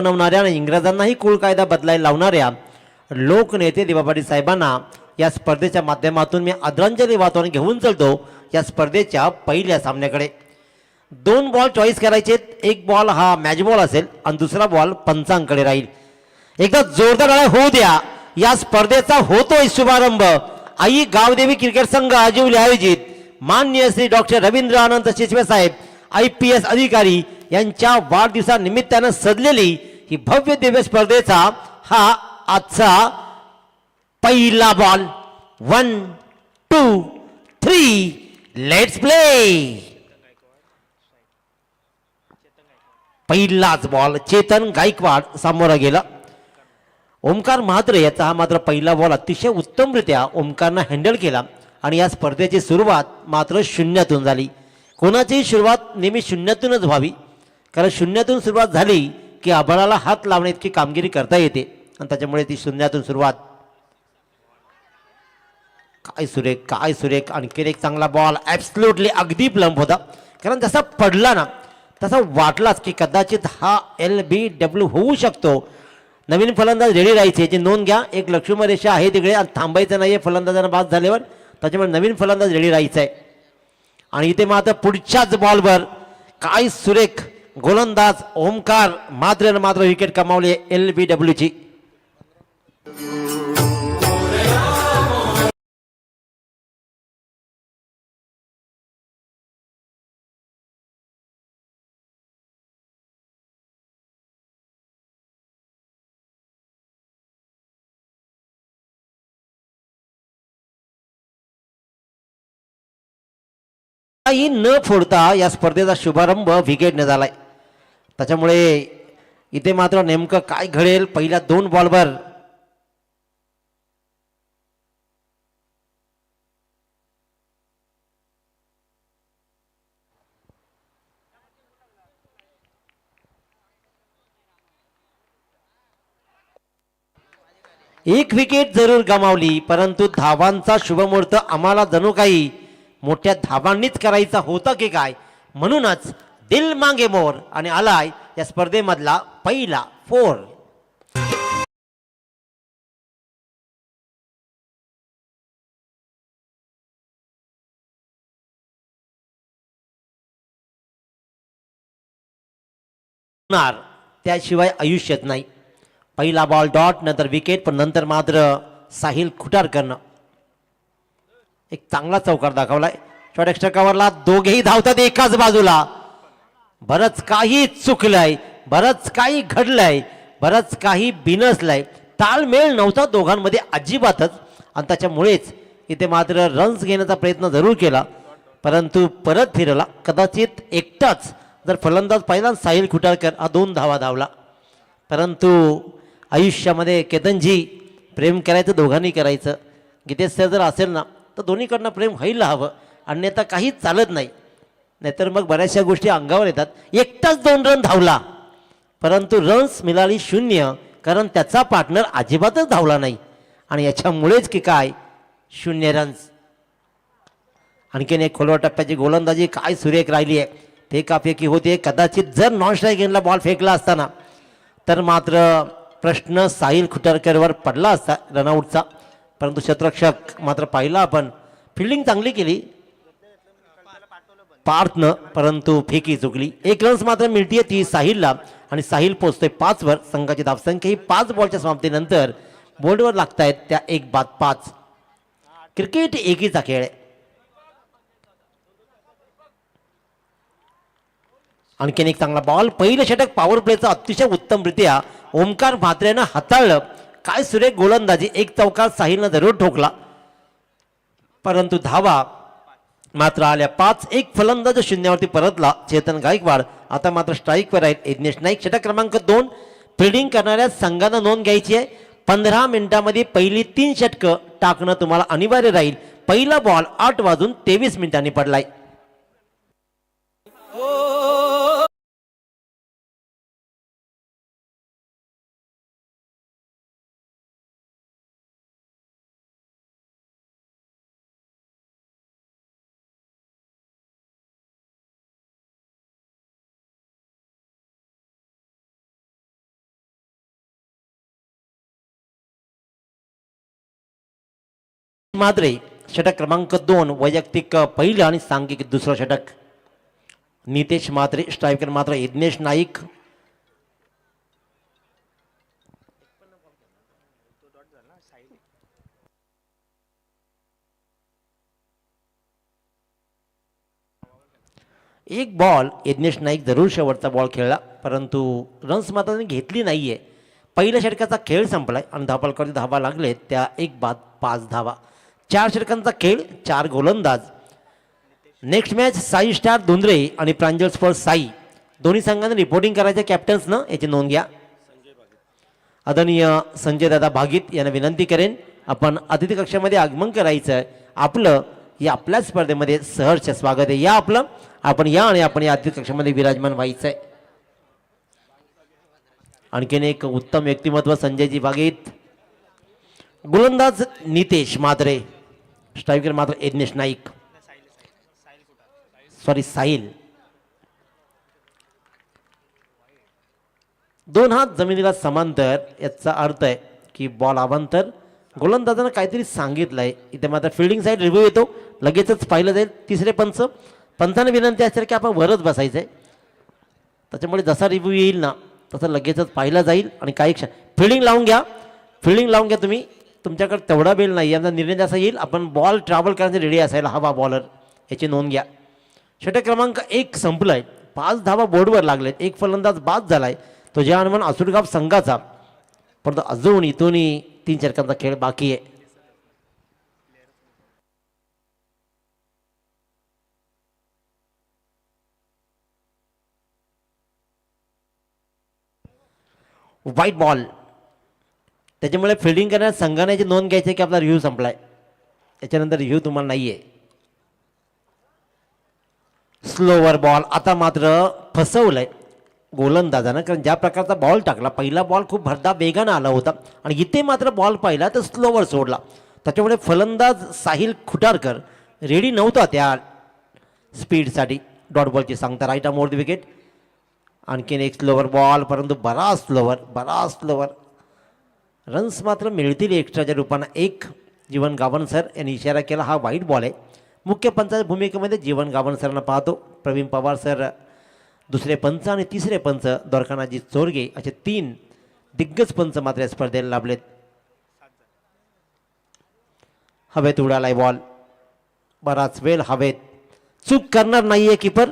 बनवणाऱ्या आणि इंग्रजांनाही कुळ कायदा बदलायला लावणाऱ्या लोकनेते दिवापाटी साहेबांना या स्पर्धेच्या माध्यमातून मी आदरांजली वाहतो आणि घेऊन चलतो या स्पर्धेच्या पहिल्या सामन्याकडे। दोन बॉल चॉईस करायचे, एक बॉल हा मॅच बॉल असेल आणि दुसरा बॉल पंचांकडे राहील। एकदा जोरदार लढाई होऊ द्या। या स्पर्धेचा होतोय शुभारंभ। आई गावदेवी क्रिकेट संघ आजिवली आयोजित माननीय श्री डॉक्टर रवींद्र आनंद शिसवे साहेब IPS अधिकारी यांच्या वाढदिवसानिमित्ताने सजलेली ही भव्य दिव्य स्पर्धेचा हा आजचा पहिला बॉल। 1 2 3 let's play. पहिलाच बॉल चेतन गायकवाड समोर गेला। ओमकार म्हात्रे याचा हा मात्र पहिला बॉल अतिशय उत्तमरित्या ओमकारने हँडल केला आणि या स्पर्धेची सुरुवात मात्र शून्यातून झाली। कोणाचीही सुरुवात नेहमी शून्यातूनच व्हावी, कारण शून्यातून सुरुवात झाली की आभाळाला हात लावण्याची कामगिरी करता येते आणि त्याच्यामुळे ती शून्यातून सुरुवात। काय सुरेख आणखी एक चांगला बॉल ॲब्सोल्युटली अगदी प्लंप होता, कारण जसा पडला ना तसा वाटलाच की कदाचित हा LBW होऊ शकतो। नवीन फलंदाज रेडी राहायचे, याची नोंद घ्या। एक लक्ष्मण रेषा आहे तिकडे आणि थांबायचं नाहीये फलंदाजांना बाद झाल्यावर, त्याच्यामुळे नवीन फलंदाज रेडी राहायचं आहे। आणि इथे मात्र पुढच्याच बॉलवर काय सुरेख गोलंदाज ओमकार म्हात्रेने मात्र विकेट कमावली LBW ची। ही न फोडता या स्पर्धेचा शुभारंभ विकेटने झालाय, त्याच्यामुळे इथे मात्र नेमकं काय घडेल पहिल्या दोन बॉलवर। एक विकेट जरूर गमावली, परंतु धावांचा शुभमुहूर्त आम्हाला जणू काही मोठ्या धावांनीच करायचा होता की काय, म्हणूनच दिल मांगे मोर आणि आलाय या स्पर्धेमधला पहिला 4। त्याशिवाय आयुष्यात नाही। पहिला बॉल डॉट नंतर विकेट, पण नंतर मात्र साहिल खुटारकरनं एक चांगला चौकार दाखवलाय। शॉर्ट एक्स्ट्रा कव्हरला दोघेही धावतात एकाच बाजूला। बरंच काही चुकलंय, बरंच काही घडलंय, बरंच काही बिनसलंय, ताळमेळ नव्हता दोघांमध्ये अजिबातच, आणि त्याच्यामुळेच इथे मात्र रन्स घेण्याचा प्रयत्न जरूर केला, परंतु परत फिरला। कदाचित एकटाच जर फलंदाज पाहिला साहिल खुटारकर हा 2 धावा धावला, परंतु आयुष्यामध्ये केतनजी प्रेम करायचं दोघांनी करायचं। गीतेश सर जर असेल ना तर दोन्हीकडनं प्रेम व्हायला हवं, अन्यथा काहीच चालत नाही, नाहीतर मग बऱ्याचशा गोष्टी अंगावर येतात। एकटाच 2 रन धावला, परंतु रन्स मिळाली 0, कारण त्याचा पार्टनर अजिबातच धावला नाही आणि याच्यामुळेच की काय 0 रन्स। आणखीन एक खोलवर टप्प्याची गोलंदाजी काय सुरेख राहिली आहे, फेकाफेकी होते। कदाचित जर नॉन स्ट्राईक गेंदला बॉल फेकला असताना तर मात्र प्रश्न साहिल खुटारकरवर पडला असता रनआउटचा, परंतु क्षेत्ररक्षक मात्र पाहिला आपण, फिल्डिंग चांगली केली पार्थनं, परंतु फेकी चुकली। 1 रन्स मात्र मिळतीये ती साहिलला आणि साहिल पोहोचतोय 5 वर। संघाची धावसंख्या ही 5 बॉलच्या समाप्तीनंतर बोर्डवर लागतायत त्या 1 बाद 5। क्रिकेट एकीचा खेळ आहे। आणखीन एक चांगला बॉल, पहिलं षटक पॉवर प्लेचं अतिशय उत्तमरित्या ओमकार म्हात्रेनं हाताळलं। काय सुरेख गोलंदाजी, एक चौकार साहिलनं जरूर ठोकला, परंतु धावा मात्र आल्या 5। एक फलंदाज 0वरती परतला चेतन गायकवाड, आता मात्र स्ट्राईकवर आहेत यज्ञेश नाईक। षटक क्रमांक 2 फिल्डिंग करणाऱ्या संघानं नोंद घ्यायची आहे। 15 मिनिटांमध्ये पहिली 3 षटकं टाकणं तुम्हाला अनिवार्य राहील। पहिला बॉल 8:23 पडलाय। मात्रे षटक क्रमांक 2 वैयक्तिक पहिलं आणि सांघिक दुसरं षटक. नितेश मात्रे स्ट्रायकर मात्र यज्ञेश नाईक. एक बॉल यज्ञेश नाईक जरूर शेवटचा बॉल खेळला परंतु रन्स मात्र त्यांनी घेतली नाहीये. पहिल्या षटकाचा खेळ संपलाय आणि धावफलकावरती धावा लागले त्या 1 बाद 5 धावा. 4 षटकांचा खेळ 4 गोलंदाज. Next match Sai star Dhundre आणि प्रांजल स्पर्स साई दोन्ही संघांना रिपोर्टिंग करायचे कॅप्टन्सनं याची नोंद घ्या. आदरणीय संजय दादा भागीत यांना विनंती करेन आपण अतिथी कक्षामध्ये आगमन करायचं. आपलं या आपल्या स्पर्धेमध्ये सहर्ष स्वागत आहे. या आपलं आपण या आणि आपण या अतिथी कक्षामध्ये विराजमान व्हायचं आहे. आणखीन एक उत्तम व्यक्तिमत्व संजयजी भागीत. गोलंदाज नितेश मात्रे स्ट्रायकर मात्र यज्ञेश नाईक साहिल. 2 हात जमिनीला समांतर याचा अर्थ आहे की बॉल अवांतर. गोलंदाजानं काहीतरी सांगितलंय इथे मात्र फिल्डिंग साईड रिव्ह्यू येतो लगेचच पाहिलं जाईल. तिसरे पंचाने विनंती असेल की आपण वरच बसायचं आहे त्याच्यामुळे जसा रिव्ह्यू येईल ना तसं लगेचच पाहिलं जाईल. आणि काही क्षण फिल्डिंग लावून घ्या तुम्ही. तुमच्याकडे तेवढा वेळ नाही याचा निर्णय जसा येईल आपण बॉल ट्रॅव्हल करण्यासाठी रेडी असायला हवा बॉलर याची नोंद घ्या. षटक क्रमांक 1 संपलाय. 5 धावा बोर्डवर लागलेत. एक फलंदाज बाद झालाय तो ज्या अनुमान आसुरगाव संघाचा परंतु अजून इथूनही 3 षटकांचा खेळ बाकी आहे. व्हाईट बॉल त्याच्यामुळे फिल्डिंग करण्यात संघाने नोंद घ्यायची की आपला रिव्ह्यू संपलाय. त्याच्यानंतर रिव्ह्यू तुम्हाला नाहीये. स्लोवर बॉल आता मात्र फसवलंय गोलंदाजानं कारण ज्या प्रकारचा बॉल टाकला पहिला बॉल खूप भरदा वेगानं आला होता आणि इथे मात्र बॉल पाहिला तर स्लोवर सोडला. त्याच्यामुळे फलंदाज साहिल खुटारकर रेडी नव्हता त्या स्पीडसाठी. डॉट बॉलची सांगता राईट मोर द विकेट. आणखीन एक स्लोवर बॉल परंतु बराच स्लोवर. रन्स मात्र मिळतील एक्स्ट्राच्या रूपानं. 1 जीवन गावन सर यांनी इशारा केला हा वाईट बॉल आहे. मुख्य पंचाच्या भूमिकेमध्ये जीवन गावन सरांना पाहतो. प्रवीण पवार सर दुसरे पंच आणि तिसरे पंच द्वारकानाजी चोरगे असे 3 दिग्गज पंच मात्र या स्पर्धेला लाभलेत. हवेत उडालाय बॉल. बराच वेळ हवेत. चूक करणार नाहीये कीपर.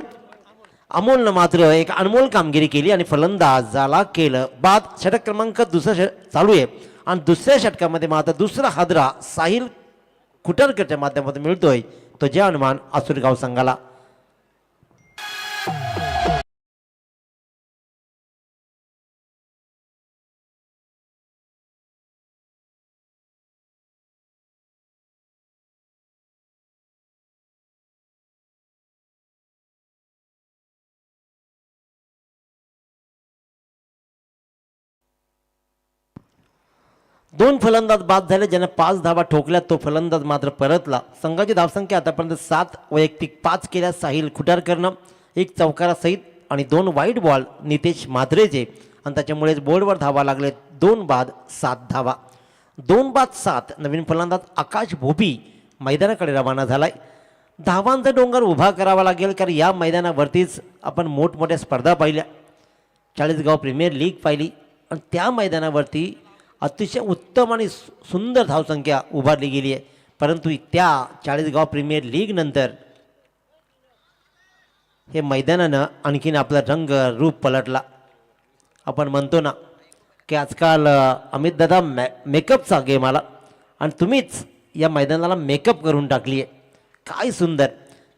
अमोलनं मात्र एक अनमोल कामगिरी केली आणि फलंदाजाला केलं बाद. षटक क्रमांक 2 चालू आहे आणि दुसऱ्या षटकामध्ये मात्र दुसरा हादरा साहिल खुटारकरच्या माध्यमातून मिळतोय तो ज्या अनुमान आसुरगाव संघाला. दोन फलंदाज बाद झाले ज्याने 5 धावा ठोकल्या तो फलंदाज मात्र परतला. संघाची धावसंख्या आतापर्यंत 7 वैयक्तिक 5 केल्या साहिल खुटारकरनं. 1 चौकारासहित आणि 2 वाईट बॉल नितेश मात्रेचे आणि त्याच्यामुळेच बोर्डवर धावा लागले 2 बाद 7 धावा. 2 बाद 7 नवीन फलंदाज आकाश भोपी मैदानाकडे रवाना झालाय. धावांचा डोंगर उभा करावा लागेल कारण या मैदानावरतीच आपण मोठमोठ्या स्पर्धा पाहिल्या. चाळीसगाव प्रीमियर लीग पाहिली आणि त्या मैदानावरती अतिशय उत्तम आणि सुंदर धावसंख्या उभारली गेली आहे. परंतु त्या चाळीसगाव प्रीमियर लीग नंतर हे मैदानानं आणखीन आपला रंग रूप पलटला. आपण म्हणतो ना की आजकाल अमित दादा मेकअपचा गेम आला आणि तुम्हीच या मैदानाला मेकअप करून टाकली आहे. काय सुंदर.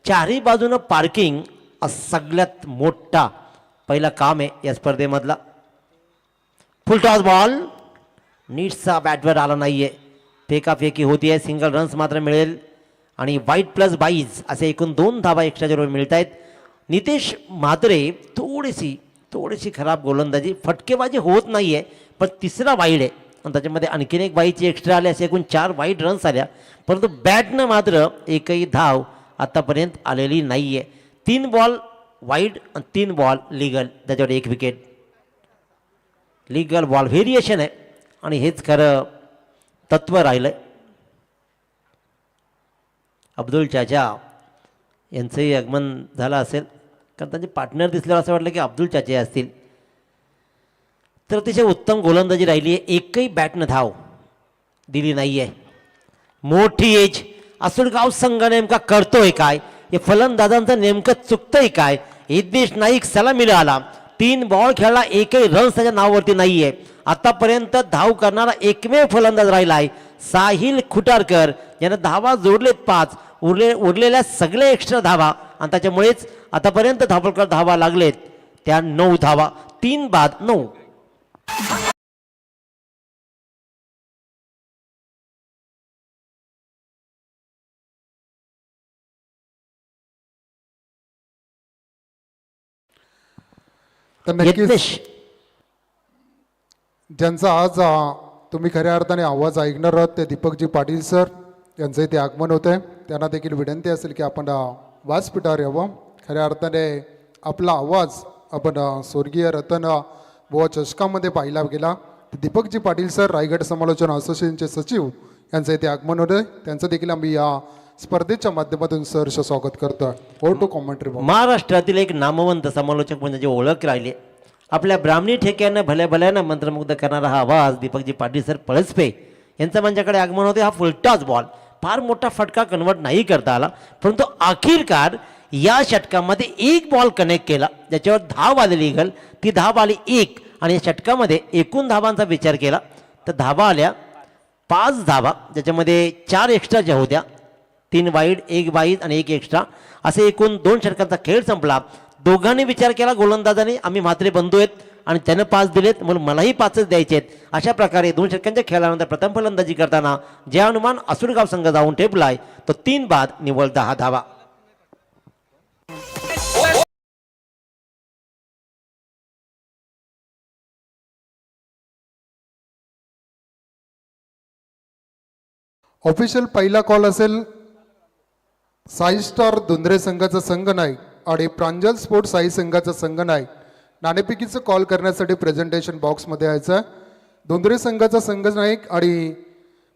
चारही बाजूनं पार्किंग सगळ्यात मोठा पहिला काम आहे या स्पर्धेमधला. फुलटॉस बॉल नीटचा बॅटवर आला नाहीये. फेकाफेकी होती आहे. सिंगल रन्स मात्र मिळेल आणि वाईट प्लस 22 असे एकूण 2 धावा एक्स्ट्राच्या रूपात मिळत आहेत. नितेश म्हात्रे थोडीशी खराब गोलंदाजी फटकेबाजी होत नाहीये पण तिसरा वाईड आहे आणि त्याच्यामध्ये आणखीन एक बाईची एक्स्ट्रा आली असे एकूण 4 वाईट रन्स आल्या परंतु बॅटनं मात्र एकही धाव आतापर्यंत आलेली नाहीये. 3 बॉल वाईड आणि 3 बॉल लिगल त्याच्यावर 1 विकेट. लिगल बॉल व्हेरिएशन आहे आणि हेच खरं तत्व राहिलंय. अब्दुल चाचा यांचंही आगमन झालं असेल, कारण त्यांचे पार्टनर दिसल्यावर असं वाटलं की अब्दुल चाचा असतील. तर अतिशय उत्तम गोलंदाजी राहिली आहे. एकही बॅटनं धाव दिली नाही आहे. मोठी एज आसुरगाव संघ नेमका करतोय काय, हे फलंदाजांचं नेमकं चुकतंय काय. हिद्देश नाईक सलामीला आला, 3 बॉल खेळला, एकही रन्स त्याच्या नावावरती नाही आहे. आतापर्यंत धाव करणारा एकमेव फलंदाज राहिला आहे साहिल खुटारकर, यानं धावा जोडलेत 5, उरलेल्या सगळे एक्स्ट्रा धावा, आणि त्याच्यामुळेच आतापर्यंत धावकर धावा लागलेत त्या 9 धावा, 3 बाद 9. तर नक्कीच ज्यांचा आज तुम्ही खऱ्या अर्थाने आवाज ऐकणार आहात ते दीपकजी पाटील सर यांचं इथे आगमन होतं आहे. त्यांना देखील विनंती असेल की आपण व्यासपीठावर यावं. खऱ्या अर्थाने आपला आवाज आपण स्वर्गीय रतन बुवा चषकामध्ये पाहिला गेला. दीपकजी पाटील सर रायगड समालोचन असोसिएशनचे सचिव यांचं इथे आगमन होतं आहे. त्यांचं देखील आम्ही या स्पर्धेच्या माध्यमातून सहर्ष स्वागत करतोय. Over to commentary. महाराष्ट्रातील एक नामवंत समालोचक म्हणजे ओळख राहिली आपल्या ब्राह्मणी ठेक्यानं भल्या भल्यानं मंत्रमुग्ध करणारा हा आवाज दीपकजी पाटील सर पळसपे यांचं माझ्याकडे आगमन होते. हा फुलटॉस बॉल फार मोठा फटका कन्वर्ट नाही करता आला, परंतु आखिरकार या षटकामध्ये 1 बॉल कनेक्ट केला, ज्याच्यावर धाव आलेली इगल, ती धाव आली 1, आणि या षटकामध्ये एकूण धावांचा विचार केला तर धावा आल्या 5 धावा, ज्याच्यामध्ये 4 एक्स्ट्रा ज्या होत्या, 3 वाईड 1 वाईड आणि 1 एक्स्ट्रा, असे एकूण 2 षटकांचा खेळ संपला. दोघांनी विचार केला गोलंदाजाने, आम्ही म्हात्रे बंधू आहेत आणि त्यानं 5 दिलेत म्हणून मलाही 5च द्यायचे आहेत. अशा प्रकारे 2 षटकांच्या खेळानंतर प्रथम फलंदाजी करताना जे अनुमान आसुरगाव संघ जाऊन ठेपलाय तो 3 बाद निव्वळ 10 धावा. ऑफिशियल पहिला कॉल असेल साई स्टार धुंद्रे संघाचा संघ नाईक आणि प्रांजल स्पोर्ट साई संघाचा संघ नाईक नाणेफेकीचं कॉल करण्यासाठी प्रेझेंटेशन बॉक्समध्ये यायचं आहे. धुंद्रे संघाचा संघ नाईक आणि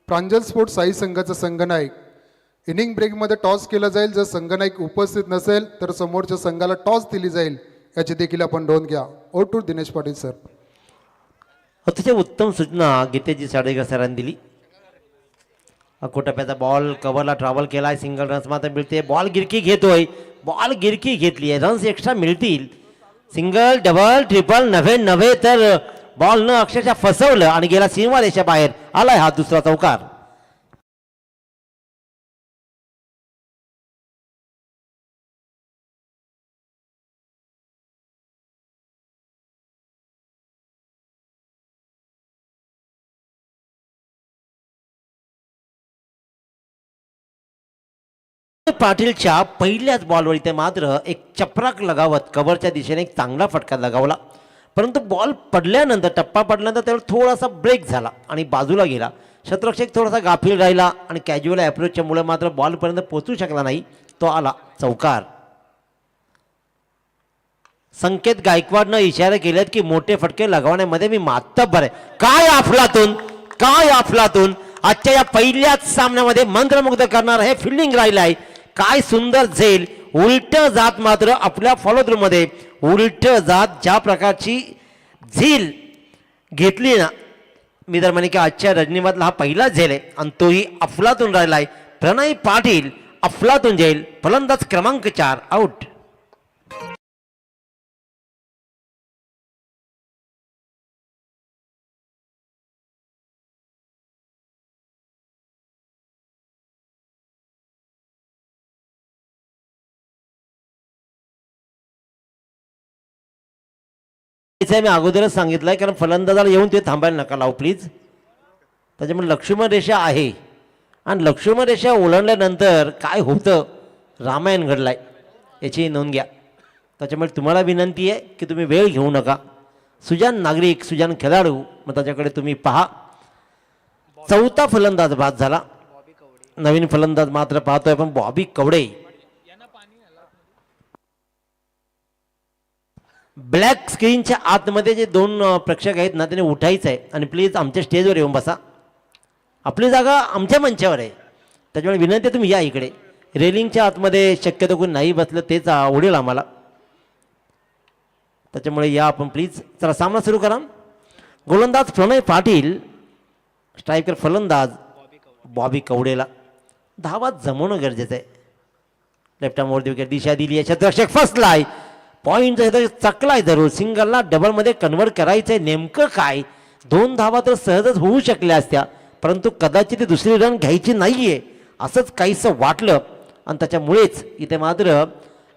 प्रांजल स्पोर्ट साई संघाचा संघ नाईक इनिंग ब्रेकमध्ये टॉस केला जाईल. जर संघ नाईक उपस्थित नसेल तर समोरच्या संघाला टॉस दिली जाईल, याची देखील आपण नोंद घ्या. Over to Dinesh Patil sir. अतिशय उत्तम सूचना गीतेजी साडेकर सरांनी दिली. अकोटप्याचा बॉल कव्हरला ट्रॅव्हल केलाय, सिंगल रन्स मात्र मिळते. बॉल गिरकी घेतोय, बॉल गिरकी घेतली आहे, रन्स एक्स्ट्रा मिळतील. सिंगल डबल ट्रिपल नव्हे तर बॉल न अक्षरशः फसवलं आणि गेला सीमा रेषा बाहेर आलाय हा दुसरा चौकार. पाटीलच्या पहिल्याच बॉलवर इथे मात्र एक चपराक लगावत कव्हरच्या दिशेने एक चांगला फटका लगावला, परंतु बॉल पडल्यानंतर टप्पा पडल्यानंतर त्यावर थोडासा ब्रेक झाला आणि बाजूला गेला. शतरक्षक थोडासा गाफील राहिला आणि कॅज्युअल अप्रोचच्या मुळे मात्र बॉलपर्यंत पोहोचू शकला नाही, तो आला चौकार. संकेत गायकवाडनं इशारे केलेत की मोठे फटके लगावण्यामध्ये मी मातब्बर आहे. काय अफलातून आजच्या या पहिल्याच सामन्यामध्ये मंत्रमुग्ध करणार हे फिल्डिंग राहिलं आहे. काय सुंदर झेल, उलट जात मात्र आपल्या फॉलोथ्रू मध्ये उलट जात ज्या प्रकारची झेल घेतली ना, मी तर म्हणे की आजच्या रजनीमधला हा पहिला झेल आहे आणि तोही अफलातून राहिला आहे. प्रणय पाटील अफलातून झेल, फलंदाज क्रमांक 4 आउट. मी अगोदरच सांगितलंय, कारण फलंदाजाला येऊन ते थांबायला नका लावू प्लीज. त्याच्यामुळे लक्ष्मण रेषा आहे आणि लक्ष्मण रेषा ओलांडल्यानंतर काय होतं रामायण घडलाय याची नोंद घ्या. त्याच्यामुळे तुम्हाला विनंती आहे की तुम्ही वेळ घेऊ नका. सुजान नागरिक, सुजान खेळाडू, मग त्याच्याकडे तुम्ही पहा. चौथा फलंदाज बाद झाला, नवीन फलंदाज मात्र पाहतोय आपण बॉबी कवडे. ब्लॅक स्क्रीनच्या आतमध्ये जे 2 प्रेक्षक आहेत ना, त्यांनी उठायचं आहे आणि प्लीज आमच्या स्टेजवर येऊन बसा. आपली जागा आमच्या मंचावर आहे, त्याच्यामुळे विनंती तुम्ही या इकडे. रेलिंगच्या आतमध्ये शक्यतो कोणी नाही बसलं तेच आवडेल आम्हाला. त्याच्यामुळे या आपण प्लीज. चला सामना सुरू करा. गोलंदाज प्रणय पाटील, स्ट्रायकर फलंदाज बॉबी कवडेला. धावा जमवणं गरजेचं आहे. लेफ्ट आर्मवरती विकेट दिशा दिली आहे. क्षेत्ररक्षक फसलाय. पॉईंट चकलाय जरूर. सिंगलला डबलमध्ये कन्वर्ट करायचं आहे. नेमकं काय 2 धावा तर सहजच होऊ शकल्या असत्या, परंतु कदाचित ती दुसरी रन घ्यायची नाहीये असंच काहीसं वाटलं आणि त्याच्यामुळेच इथे मात्र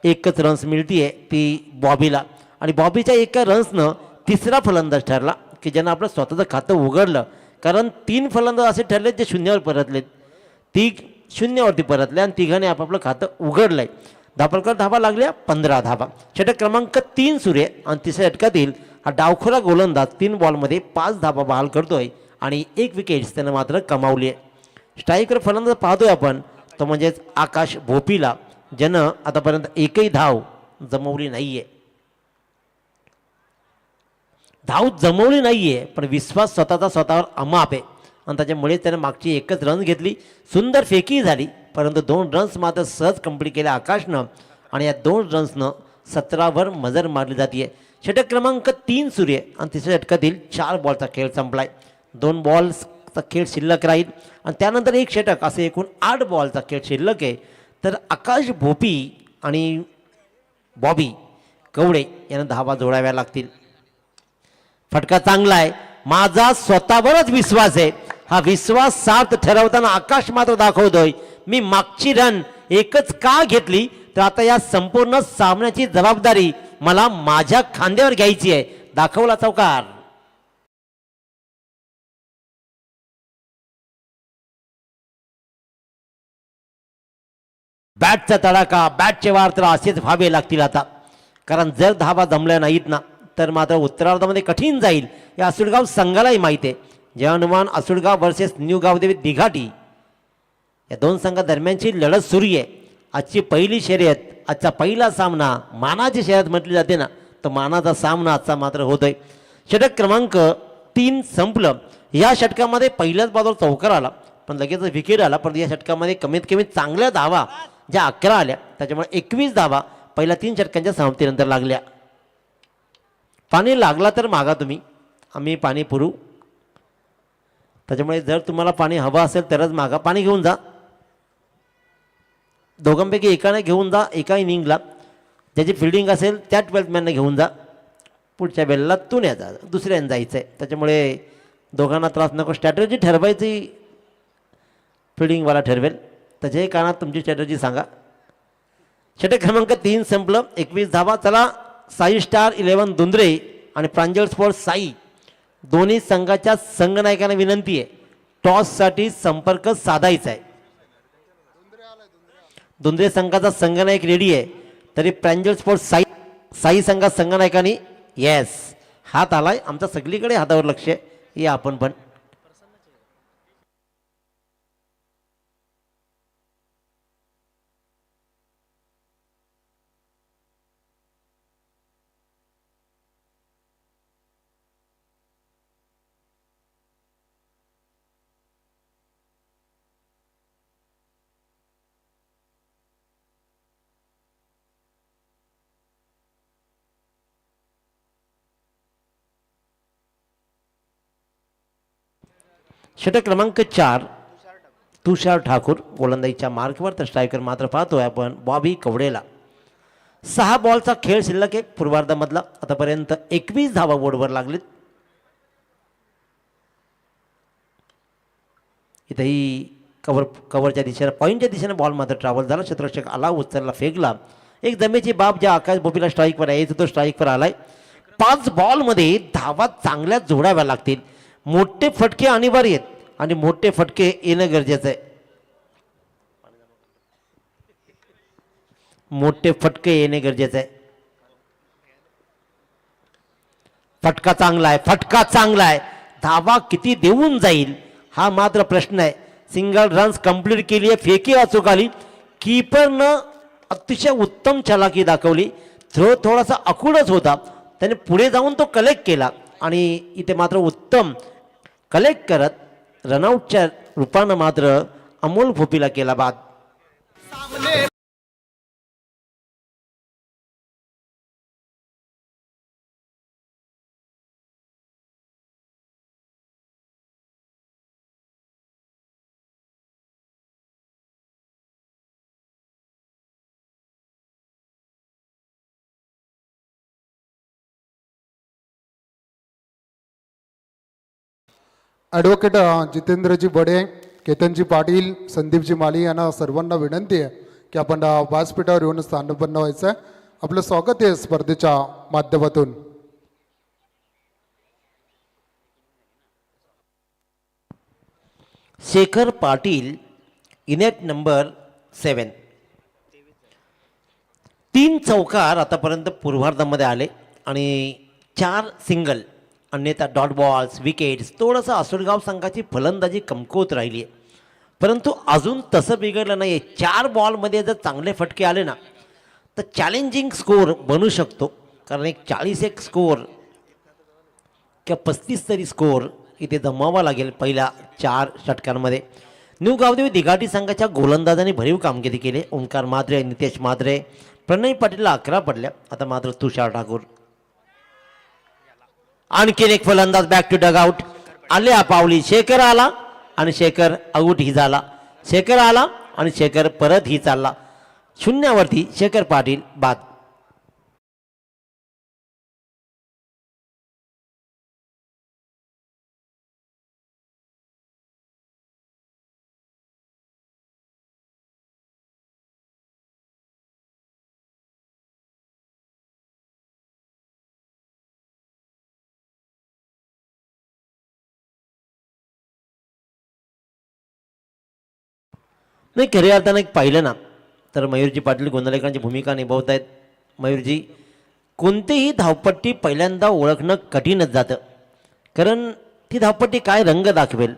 एकच रन्स मिळतीये ती बॉबीला. आणि बॉबीच्या एका रन्सनं तिसरा फलंदाज ठरला की ज्यानं आपलं स्वतःचं खातं उघडलं. कारण 3 फलंदाज असे ठरलेत जे शून्यावर परतलेत. ती शून्यावरती परतले आणि तिघांनी आपापलं खातं उघडलंय. धापलकर धावा लागल्या 15 धावा. षटक क्रमांक 3 सुरू आहे आणि तिसऱ्या षटकातील हा डावखोरा गोलंदाज 3 बॉलमध्ये 5 धावा बहाल करतोय आणि 1 विकेट्स त्यानं मात्र कमावली आहे. स्ट्रायकर फलंदाज पाहतोय आपण तो म्हणजेच आकाश भोपीला, ज्यानं आतापर्यंत एकही धाव जमवली नाहीये. धाव जमवली नाहीये पण विश्वास स्वतःचा स्वतःवर अमाप आहे आणि त्याच्यामुळे त्याने मागची एकच रन घेतली. सुंदर फेकी झाली परंतु 2 रन्स मात्र सहज कंप्लीट केल्या आकाशनं आणि या 2 रन्सनं 17वर मजर मारली जाते. षटक क्रमांक 3 सुरू आहे आणि तिसऱ्या षटकातील 4 बॉलचा खेळ संपलाय. 2 बॉल्सचा खेळ शिल्लक राहील आणि त्यानंतर 1 षटक असे एकूण 8 बॉलचा खेळ शिल्लक आहे. तर आकाश भोपी आणि बॉबी कवडे यांना धावा जोडाव्या लागतील. फटका चांगला आहे. माझा स्वतःवरच विश्वास आहे. हा विश्वास सार्थ ठरवताना आकाश मात्र दाखवतोय मी मागची रन एकच का घेतली तर आता या संपूर्ण सामन्याची जबाबदारी मला माझ्या खांद्यावर घ्यायची आहे. दाखवला चौकार. बॅटचा तडाखा, बॅटचे वार तर असेच व्हावे लागतील आता. कारण जर धावा जमल्या नाहीत ना तर मात्र उत्तरार्धामध्ये कठीण जाईल. या असुडगाव संघालाही माहिती आहे. जवानवान असुडगाव वर्सेस न्यू गावदेवी दिघाटी या 2 संघादरम्यानची लढत सुरू आहे. आजची पहिली शर्यत, आजचा पहिला सामना मानाची शर्यत म्हटली जाते ना, तर मानाचा सामना आजचा मात्र होतोय. षटक क्रमांक 3 संपलं. या षटकामध्ये पहिल्याच बाजूला चौकार आला पण लगेच विकेट आला. पण या षटकामध्ये कमीत कमी चांगल्या धावा ज्या 11 आल्या त्याच्यामुळे 21 धावा पहिल्या 3 षटकांच्या समाप्तीनंतर लागल्या. पाणी लागला तर मागा तुम्ही, आम्ही पाणी पुरवू. त्याच्यामुळे जर तुम्हाला पाणी हवं असेल तरच मागा. पाणी घेऊन जा. दोघांपैकी एकाने घेऊन जा. एका इनिंगला ज्याची फिल्डिंग असेल त्या 12th मॅनने घेऊन जा. पुढच्या वेळेला तू नाही जा, दुसऱ्याने जायचं आहे. त्याच्यामुळे दोघांना त्रास नको. स्ट्रॅटर्जी ठरवायची फिल्डिंगवाला ठरवेल. त्याच्याही कानात तुमची स्ट्रॅटर्जी सांगा. षटक क्रमांक 3 संपलं. 21 धावा. चला साई स्टार 11 दुंद्रे आणि प्रांजळ स्पोर्ट्स साई दोन्ही संघाच्या संघनायकांना विनंती आहे टॉससाठी संपर्क साधायचा आहे. दुंद्रे संघाचा संघनायक रेडी आहे तरी प्रांजळ स्पोर्ट्स साई संघात संघनायकांनी येस हात आलाय. आमचा सगळीकडे हातावर लक्ष आहे. या आपण पण षटक क्रमांक 4 तुषार ठाकूर गोलंदाजीच्या मार्कवर. तर स्ट्रायकर मात्र पाहतोय आपण बॉबी कवडेला. 6 बॉलचा खेळ शिल्लक आहे पूर्वार्धामधला. आतापर्यंत 21 धावा बोर्डवर लागलेत. इथेही कव्हरच्या दिशेने पॉईंटच्या दिशेने बॉल मात्र ट्रॅव्हल झाला. क्षेत्ररक्षक आला, उचलला, फेकला. एक जमेची बाब ज्या आकाश भोपीला स्ट्राईकवर यायचं तो स्ट्राईकवर आलाय. 5 बॉलमध्ये धावा चांगल्या जोडाव्या लागतील. मोठे फटके अनिवार्य आहेत आणि मोठे फटके येणं गरजेचं आहे. मोठे फटके येणे गरजेचं आहे. फटका चांगला आहे. फटका चांगला आहे. धावा किती देऊन जाईल हा मात्र प्रश्न आहे. सिंगल रन्स कंप्लीट केली आहे. फेकी अचूक आली. कीपरनं अतिशय उत्तम चलाकी दाखवली. थ्रो थोडासा अकुडच होता. त्याने पुढे जाऊन तो कलेक्ट केला आणि इथे मात्र उत्तम कलेक्ट करत रनआउटच्या रूपानं मात्र अमोल भोपीला केला बाद. ॲडव्होकेट जितेंद्रजी बडे, केतनजी पाटील, संदीपजी माली यांना सर्वांना विनंती आहे की आपण व्यासपीठावर येऊन स्थानपन्न व्हायचं आहे. आपलं स्वागत आहे स्पर्धेच्या माध्यमातून. शेखर पाटील इनेट नंबर 7. 3 चौकार आतापर्यंत पूर्वार्धामध्ये आले आणि 4 सिंगल, अन्यथा डॉट बॉल्स, विकेट्स. थोडंसं आसोडगाव संघाची फलंदाजी कमकुवत राहिली आहे, परंतु अजून तसं बिघडलं नाही आहे. 4 बॉलमध्ये जर चांगले फटके आले ना तर चॅलेंजिंग स्कोअर बनू शकतो, कारण एक 41 स्कोअर किंवा 35 तरी स्कोअर इथे जमावा लागेल पहिल्या 4 षटकांमध्ये. न्यू गावदेवी दिघाटी संघाच्या गोलंदाजांनी भरीव कामगिरी केली. ओंकार मात्रे, नितेश मात्रे, प्रणय पाटीलला 11 पडल्या. आता मात्र तुषार ठाकूर. आणखीन एक फलंदाज बॅक टू डग आउट. आल्या पावली शेखर आला आणि शेखर आऊट ही झाला. शेखर आला आणि शेखर परत ही चालला. शून्यावरती शेखर पाटील बाद. नाही, खऱ्या अर्थानं एक पाहिलं ना तर मयूरजी पाटील गोंधळेकरांची भूमिका निभावत आहेत. मयूरजी, कोणतेही धावपट्टी पहिल्यांदा ओळखणं कठीणच जातं, कारण ती धावपट्टी काय रंग दाखवेल.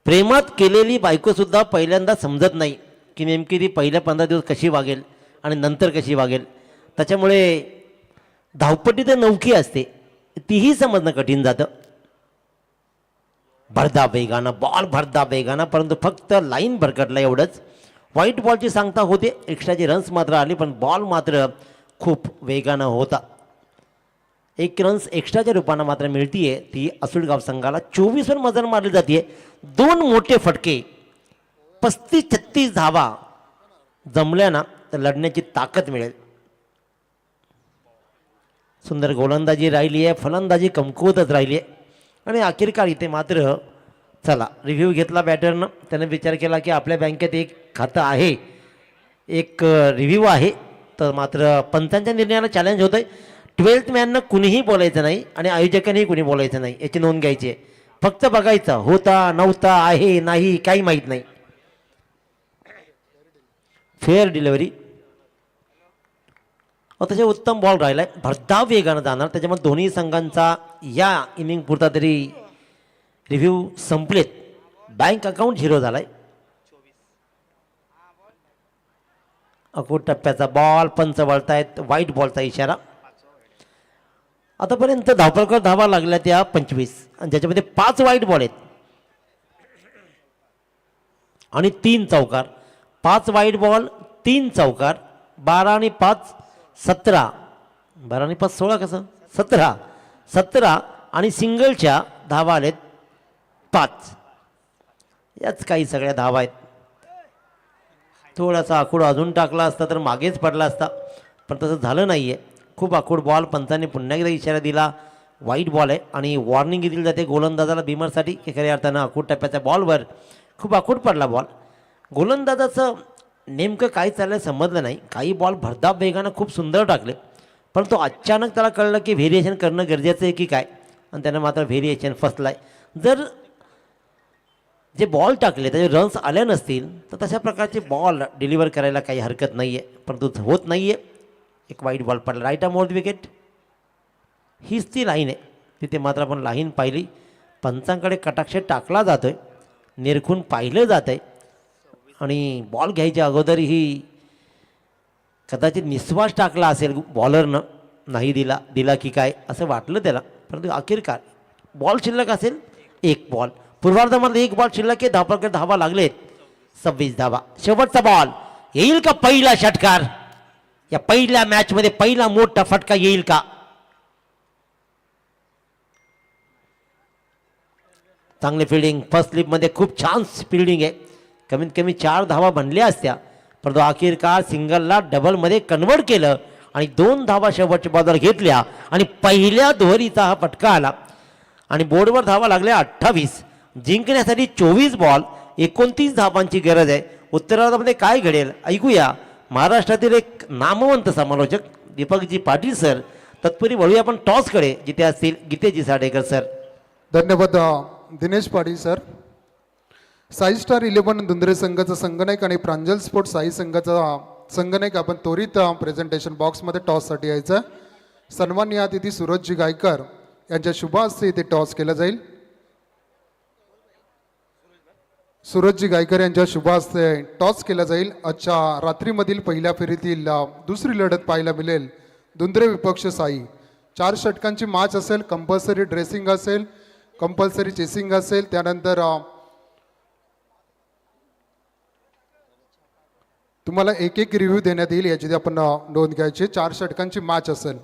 प्रेमात केलेली बायकोसुद्धा पहिल्यांदा समजत नाही की नेमकी ती पहिल्या 15 दिवस कशी वागेल आणि नंतर कशी वागेल. त्याच्यामुळे धावपट्टी तर नौकी असते, तीही समजणं कठीण जातं. भरदा वेगानं बॉल, भरदा वेगानं, परंतु फक्त लाईन भरकटला एवढंच. व्हाईट बॉलची सांगता होते, एक्स्ट्राची रन्स मात्र आली, पण बॉल मात्र खूप वेगानं होता. 1 रन्स एक्स्ट्राच्या रूपानं मात्र मिळतीये ती आसुळगाव संघाला. 24 वर मजल मारली जाते. 2 मोठे फटके, 35-36 धावा जमल्या ना तर लढण्याची ताकद मिळेल. सुंदर गोलंदाजी राहिली आहे, फलंदाजी कमकुवतच राहिली आहे. आणि अखेरकार इथे मात्र चला रिव्ह्यू घेतला बॅटरनं. त्याने विचार केला की आपल्या बँकेत एक खातं आहे, एक रिव्ह्यू आहे, तर मात्र पंचांच्या निर्णयाला चॅलेंज होतं आहे. 12th मॅननं कुणीही बोलायचं नाही आणि आयोजकांनी कुणी बोलायचं नाही, याची नोंद घ्यायची आहे. फक्त बघायचं होता नव्हता, आहे नाही, काही माहीत नाही. फेअर डिलिव्हरी, अतिशय उत्तम बॉल राहिला आहे. भरधाव वेगानं जाणार, त्याच्यामुळे दोन्ही संघांचा या इनिंग पुरता तरी रिव्ह्यू संपलेत. बँक अकाउंट 0 झालाय. अकोट टप्प्याचा बॉल, पंच वळतायत, व्हाईट बॉलचा इशारा. आतापर्यंत धावपळकर धावा लागल्या त्या 25, आणि ज्याच्यामध्ये 5 व्हाईट बॉल आहेत आणि 3 चौकार. 5 व्हाईट बॉल, 3 चौकार. 12 आणि 5 17, 12 आणि 5 16, कसं 17 आणि सिंगलच्या धावा आलेत 5. याच काही सगळ्या धावा आहेत. थोडासा आखूड अजून टाकला असता तर मागेच पडला असता, पण तसं झालं नाही आहे. खूप आखूड बॉल. पंचांनी पुन्हा एकदा इशारा दिला, वाईट बॉल आहे आणि वॉर्निंग दिली जाते गोलंदाजाला बिमरसाठी की खऱ्या अर्थानं आखूड टप्प्याच्या बॉलवर खूप आखूड पडला बॉल. गोलंदाजाचं नेमकं काय चाललं समजलं नाही. काही बॉल भरधाव वेगानं खूप सुंदर टाकले, परंतु अचानक त्याला कळलं की व्हेरिएशन करणं गरजेचं आहे की काय, आणि त्यानं मात्र व्हेरिएशन फसलाय. जर जे बॉल टाकले त्याचे रन्स आल्या नसतील तर तशा प्रकारचे बॉल डिलिव्हर करायला काही हरकत नाही आहे, परंतु होत नाही आहे. एक वाईट बॉल पडला, राईट आर्म आउट विकेट. हीच ती लाईन आहे. तिथे मात्र आपण लाईन पाहिली. पंचांकडे कटाक्ष टाकला जातोय, निरखून पाहिलं जात आहे, आणि बॉल घ्यायच्या अगोदरही कदाचित निश्वास टाकला असेल बॉलरनं, नाही दिला की काय असं वाटलं त्याला, परंतु अखेरकार बॉल शिल्लक असेल 1 बॉल. पूर्वार्धामध्ये 1 बॉल शिल्लक आहे. धावपळकर धावा लागलेत 26 धावा. शेवटचा बॉल येईल का? पहिला षटकार या पहिल्या मॅचमध्ये पहिला मोठा फटका येईल का? चांगली फिल्डिंग. फर्स्ट स्लिपमध्ये खूप छान फिल्डिंग आहे. कमीत कमी 4 धावा बनल्या असत्या, परंतु अखेरकार सिंगलला डबलमध्ये कन्वर्ट केलं आणि 2 धावा शेवटच्या बॉलवर घेतल्या आणि पहिल्या दुहेरीचा हा फटका आला आणि बोर्डवर धावा लागल्या 28. जिंकण्यासाठी 24 बॉल 29 धावांची गरज आहे. उत्तरार्धामध्ये काय घडेल ऐकूया महाराष्ट्रातील एक नामवंत समालोचक दीपकजी पाटील सर. तत्पूर्वी वळूया आपण टॉसकडे, जिथे असतील गीतेजी साडेकर सर. धन्यवाद दिनेश पाटील सर. साई स्टार 11 दुंद्रे संघाचा संघनायक आणि प्रांजल स्पोर्ट्स साई संघाचा संघनायक आपण त्वरित प्रेझेंटेशन बॉक्समध्ये टॉससाठी यायचं. सन्माननीय अतिथी सूरजजी गायकर यांच्या शुभ हस्ते इथे टॉस केला जाईल. सूरजजी गायकर यांच्या शुभ हस्ते टॉस केला जाईल. आजच्या रात्रीमधील पहिल्या फेरीतील दुसरी लढत पाहायला मिळेल दुंद्रे विपक्ष साई. 4 षटकांची मॅच असेल. कंपल्सरी ड्रेसिंग असेल, कंपल्सरी चेसिंग असेल. त्यानंतर तुम्हाला एक एक रिव्ह्यू देण्यात येईल, याची आपण नोंद घ्यायची. 4 षटकांची मॅच असेल.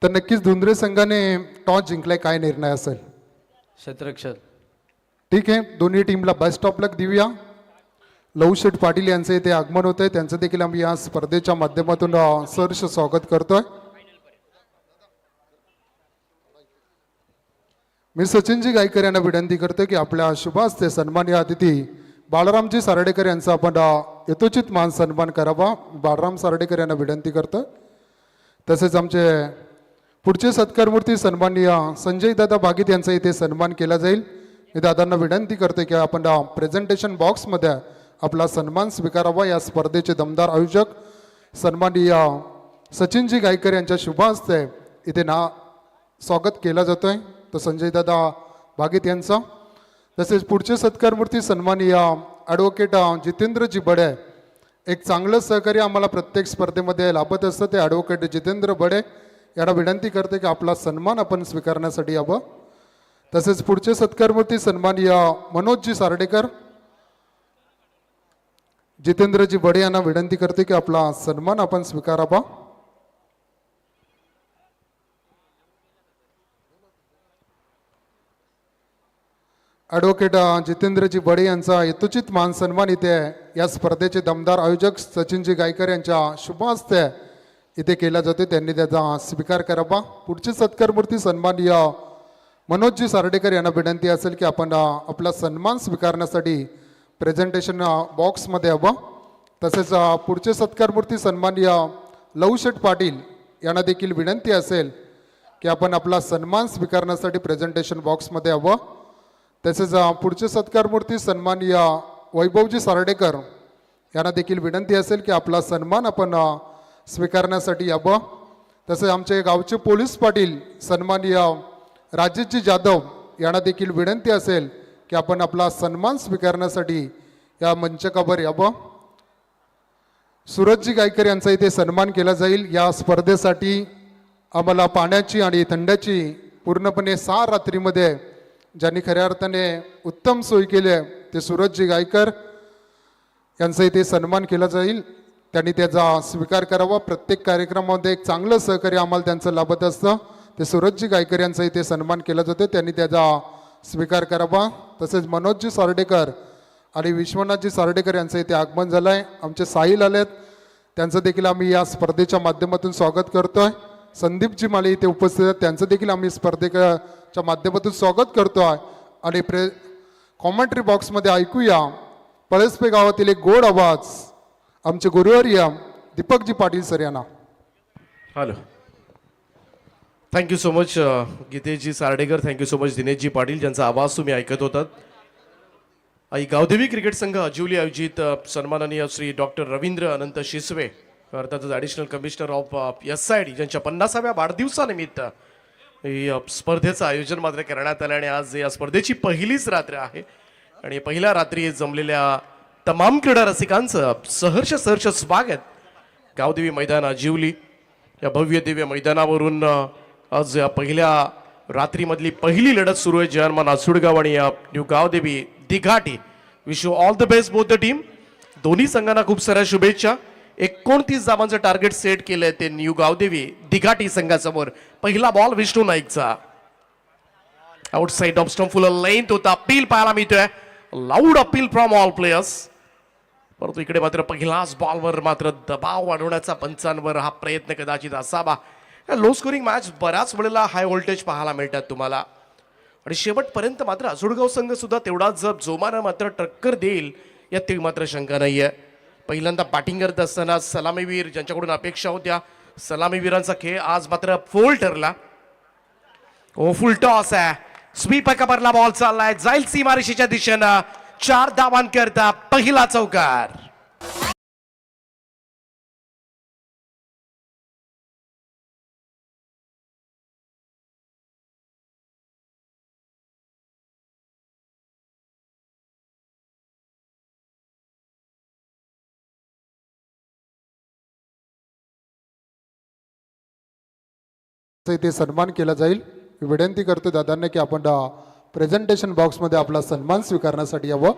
तर नक्कीच दुंद्रे संघाने टॉस जिंकलाय, काय निर्णय असेल? क्षेत्ररक्षण. ठीक आहे, दोन्ही टीमला बेस्ट ऑफ लक देऊया. लवशेठ पाटील यांचे इथे आगमन होत आहे, त्यांचं देखील आम्ही या स्पर्धेच्या माध्यमातून सहर्ष स्वागत करतोय. मी सचिनजी गायकर यांना विनंती करतो की आपल्या शुभ हस्ते सन्माननीय अतिथी बाळरामजी सार्डेकर यांचा आपण यथोचित मान सन्मान करावा. बाळराम सार्डेकर यांना विनंती करतो. तसेच आमचे पुढचे सत्कारमूर्ती सन्माननीय संजय दादा बागित यांचा इथे सन्मान केला जाईल. मी दादांना विनंती करते की आपण प्रेझेंटेशन बॉक्समध्ये आपला सन्मान स्वीकारावा. या स्पर्धेचे दमदार आयोजक सन्माननीय सचिनजी गायकर यांच्या शुभ हस्ते इथे स्वागत केला जातोय, तो संजय दादा बागित यांचा. तसेच पुढचे सत्कारमूर्ती सन्माननीय ॲडव्होकेट जितेंद्रजी बडे. एक चांगलं सहकार्य आम्हाला प्रत्येक स्पर्धेमध्ये लाभत असतं, ते ॲडव्होकेट जितेंद्र बडे यांना विनंती करते की आपला सन्मान आपण स्वीकारण्यासाठी यावं. तसेच पुढचे सत्कारमूर्ती सन्माननीय मनोजजी सार्डेकर. जितेंद्रजी बडे यांना विनंती करते की आपला सन्मान आपण स्वीकारावा. ॲडव्होकेट जितेंद्रजी बडे यांचा यथोचित मान सन्मान इथे या स्पर्धेचे दमदार आयोजक सचिनजी गायकर यांच्या शुभ हस्ते इथे केला जातो, त्यांनी त्याचा स्वीकार करावा. पुढचे सत्कारमूर्ती सन्माननीय मनोजजी सार्डेकर यांना विनंती असेल की आपण आपला सन्मान स्वीकारण्यासाठी प्रेझेंटेशन बॉक्समध्ये यावं. तसेच पुढचे सत्कारमूर्ती सन्माननीय लवशेठ पाटील यांना देखील विनंती असेल की आपण आपला सन्मान स्वीकारण्यासाठी प्रेझेंटेशन बॉक्समध्ये यावं. तसेच पुढचे सत्कारमूर्ती सन्माननीय वैभवजी सार्डेकर यांना देखील विनंती असेल की आपला सन्मान आपण स्वीकारण्यासाठी यावं. तसेच आमचे गावचे पोलीस पाटील सन्माननीय राजेशजी जाधव यांना देखील विनंती असेल की आपण आपला सन्मान स्वीकारण्यासाठी या मंचकावर यावं. सूरजजी गायकर यांचा इथे सन्मान केला जाईल. या स्पर्धेसाठी आम्हाला पाण्याची आणि थंड्याची पूर्णपणे 6 रात्रीमध्ये ज्यांनी खऱ्या अर्थाने उत्तम सोय केली आहे ते सूरजजी गायकर यांचा इथे सन्मान केला जाईल. त्यांनी त्याचा स्वीकार करावा. प्रत्येक कार्यक्रमामध्ये एक चांगलं सहकार्य आम्हाला त्यांचं लाभत असतं, ते सूरजजी गायकर यांचा इथे सन्मान केला जातो, त्यांनी त्याचा स्वीकार करावा. तसेच मनोजजी सार्डेकर आणि विश्वनाथजी सार्डेकर यांचं इथे आगमन झालं आहे. आमचे साहिल आलेत, त्यांचं देखील आम्ही या स्पर्धेच्या माध्यमातून स्वागत करतोय. संदीपजी माले इथे उपस्थित आहेत, त्यांचं देखील आम्ही स्पर्धेच्या माध्यमातून स्वागत करतोय. आणि कॉमेंट्री बॉक्समध्ये ऐकूया पळसपे गावातील एक गोड आवाज आमचे गुरुवर्य दीपकजी पाटील सर यांना. Hello, thank you so much Gitaji Sardekar, thank you so much Dineshji Patil, ज्यांचा आवाज तुम्ही ऐकत होतात. आई गावदेवी क्रिकेट संघ अजिवली आयोजित सन्माननीय श्री डॉक्टर रवींद्र अनंत शिसवे अर्थातच ॲडिशनल कमिशनर ऑफ SID ज्यांच्या 50व्या वाढदिवसानिमित्त ही स्पर्धेचं आयोजन मात्र करण्यात आलं. आणि आज या स्पर्धेची पहिलीच रात्र आहे आणि पहिल्या रात्री जमलेल्या तमाम क्रीडा रसिकांचं सहर्ष स्वागत. गावदेवी मैदान अजिवली या भव्य दिव्य मैदानावरून आज या पहिल्या रात्रीमधली पहिली लढत सुरू आहे. जयमान आसुडगाव आणि न्यू गावदेवी दिघाटी. Wish you all the best both the team. दोन्ही संघांना खूप साऱ्या शुभेच्छा. 29 धावांचं टार्गेट सेट केलंय ते न्यू गावदेवी दिघाटी संघासमोर. पहिला बॉल विष्णू नाईकचा outside off stump, full length होता. अपील पाहायला मिळतोय, loud appeal from all players. परंतु इकडे मात्र पहिलाच बॉलवर मात्र दबाव वाढवण्याचा पंचांवर हा प्रयत्न कदाचित असावा. लो स्कोरिंग मॅच बऱ्याच वेळेला हाय व्होल्टेज पाहायला मिळतात तुम्हाला आणि शेवटपर्यंत मात्र आसुडगाव संघ सुद्धा तेवढाच जोमानं मात्र टक्कर देईल यात ती मात्र शंका नाहीये. पहिल्यांदा बॅटिंग करत असताना सलामीवीर ज्यांच्याकडून अपेक्षा होत्या सलामीवीरांचा खेळ आज मात्र फोल ठरला. फुल टॉस आहे, स्वीप कबरला बॉल चाललाय, जाईल सीमारेषेच्या दिशेनं, 4 धावांकरता पहिला चौकार. इथे सन्मान केला जाईल. विनंती करतो दादांना की आपण प्रेझेंटेशन बॉक्समध्ये आपला सन्मान स्वीकारण्यासाठी यावं.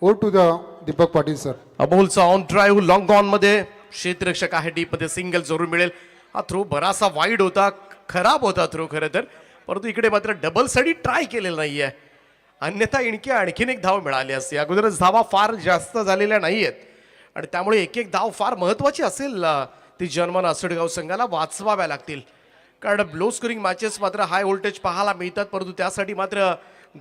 Over to the Deepak Patil sir. अमोलचा ऑन ड्राईव्ह लॉंग ऑन मध्ये क्षेत्ररक्षक आहे, डीप मध्ये सिंगल जरूर मिळेल. हा थ्रो बराचसा वाईड होता, खराब होता थ्रो खरं तर, परंतु इकडे मात्र डबल साठी ट्राय केलेला नाहीये, अन्यथा इणकी आणखीन एक धाव मिळाली असते. अगोदरच धावा फार जास्त झालेल्या नाहीयेत आणि त्यामुळे एक एक धाव फार महत्वाची असेल ती जर्मन आसडगाव संघाला वाचवाव्या लागतील. कारण लो स्कोरिंग मॅचेस मात्र हाय व्होल्टेज पाहायला मिळतात, परंतु त्यासाठी मात्र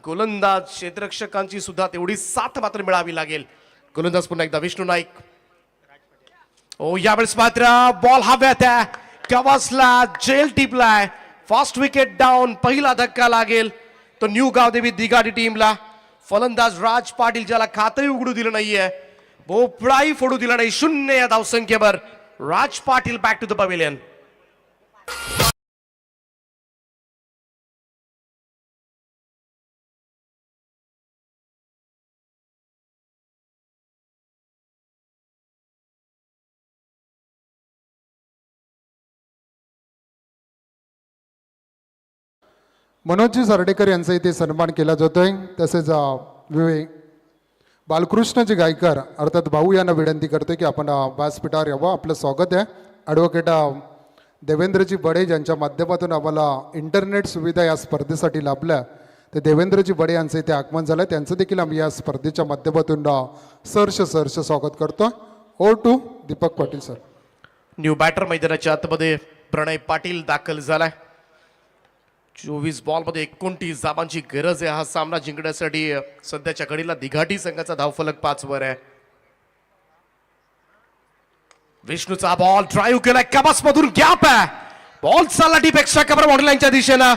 गोलंदाज क्षेत्ररक्षकांची सुद्धा तेवढी साथ मात्र मिळावी लागेल. गोलंदाज पुन्हा एकदा विष्णू नाईक. यावेळेस मात्र बॉल हव्यात आहे, कवासला जेल टिपलाय, फास्ट विकेट डाऊन, पहिला धक्का लागेल तो न्यू गावदेवी दिघाडी टीमला. फलंदाज राज पाटील ज्याला खातही उघडू दिलं नाहीये, भोपळाही फोडू दिला नाही, 0 या धावसंख्येवर. Raj Patil back to the pavilion. Manojji Sardekar यांचा इथे सन्मान केला जातोय. तसेच बालकृष्णजी गायकर अर्थात भाऊ यांना विनंती करतोय की आपण व्यासपीठावर यावं. आपलं स्वागत आहे. ॲडव्होकेट देवेंद्रजी बडे ज्यांच्या माध्यमातून आम्हाला इंटरनेट सुविधा या स्पर्धेसाठी लाभल्या, तर देवेंद्रजी बडे यांचं इथे आगमन झालं. त्यांचं देखील आम्ही या स्पर्धेच्या माध्यमातून सहर्ष स्वागत करतो. Over to Deepak Patil sir. New batter मैदानाच्या आतमध्ये प्रणय पाटील दाखल झालाय. 24 बॉलमध्ये 29 धावांची गरज आहे हा सामना जिंकण्यासाठी. सध्याच्या घडीला दिघाटी संघाचा धावफलक 5 वर आहे. विष्णूचा बॉल ड्राईव्ह केलाय, कबास मधून गॅप आहे, बॉल चालला डीप एक्स्ट्रा कव्हर बॉर्डर लाईनच्या दिशेनं,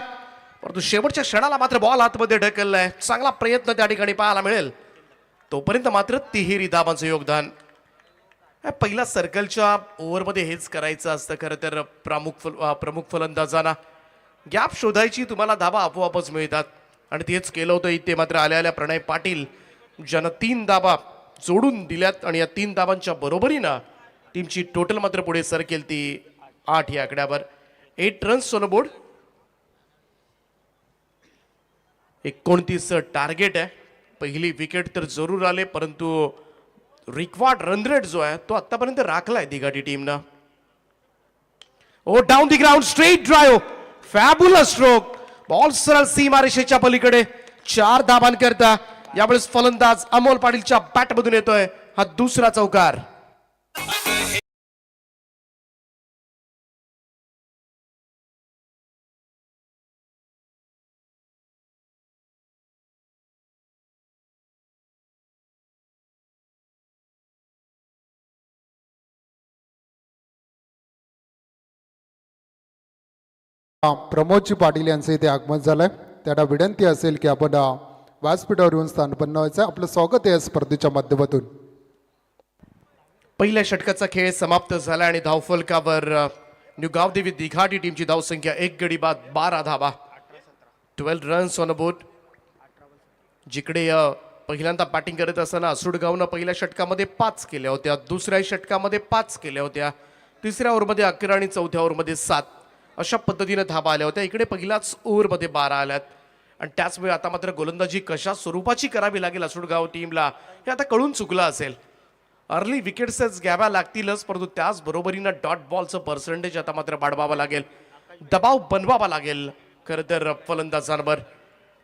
परंतु शेवटच्या क्षणाला मात्र बॉल आतमध्ये ढकललाय. चांगला प्रयत्न त्या ठिकाणी पाहायला मिळेल. तोपर्यंत मात्र तिहेरी धावांचं योगदान. पहिल्या सर्कलच्या ओव्हरमध्ये हेच करायचं असतं खरं तर. प्रमुख फलंदाजांना गॅप शोधायची, तुम्हाला धावा आपोआपच मिळतात आणि तेच केलं होतं इथे. मात्र आल्या प्रणय पाटील ज्यानं 3 धावा जोडून दिल्यात आणि या 3 धावांच्या बरोबरीनं टीमची टोटल मात्र पुढे सरकेल ती 8 या आकड्यावर. 8 रन्स ऑन बोर्ड. 29 टार्गेट आहे. पहिली विकेट तर जरूर आले, परंतु रिक्वार्ड रन रेट जो आहे तो आतापर्यंत राखलाय दिघाटी टीमनं. Down the ground straight drive, fabulous stroke, ball सरळ सीमारेषेच्या पलीकडे. 4 धावांकरता यावेळेस फलंदाज अमोल पाटीलच्या बॅट मधून येतोय हा दुसरा चौकार. प्रमोदजी पाटील यांचं इथे आगमन झालंय. त्यांना विनंती असेल की आपण व्यासपीठावर येऊन स्थानपन्न व्हायचं. आपलं स्वागत आहे या स्पर्धेच्या माध्यमातून. पहिल्या षटकाचा खेळ समाप्त झाला आणि धावफलकावर न्यू गावदेवी दिघाटी टीमची धावसंख्या 1 गडी बाद 12 धावा, 12 रन्स ऑन बोर्ड. जिकडे पहिल्यांदा बॅटिंग करत असताना आसुडगावनं पहिल्या षटकामध्ये 5 केल्या होत्या, दुसऱ्या षटकामध्ये 5 केल्या होत्या, तिसऱ्या ओव्हरमध्ये 11 आणि चौथ्या ओव्हरमध्ये 7 अशा पद्धतीने धावा आल्या होत्या. इकडे पहिल्याच ओव्हरमध्ये 12 आल्यात आणि त्याच वेळी आता मात्र गोलंदाजी कशा स्वरूपाची करावी लागेल आसुडगाव टीमला हे आता कळून चुकलं असेल. अर्ली विकेट्सच घ्याव्या लागतीलच, परंतु त्याच बरोबरीनं डॉट बॉलचं पर्सेंटेज आता मात्र वाढवावं लागेल, दबाव बनवावा लागेल खरं तर फलंदाजांवर.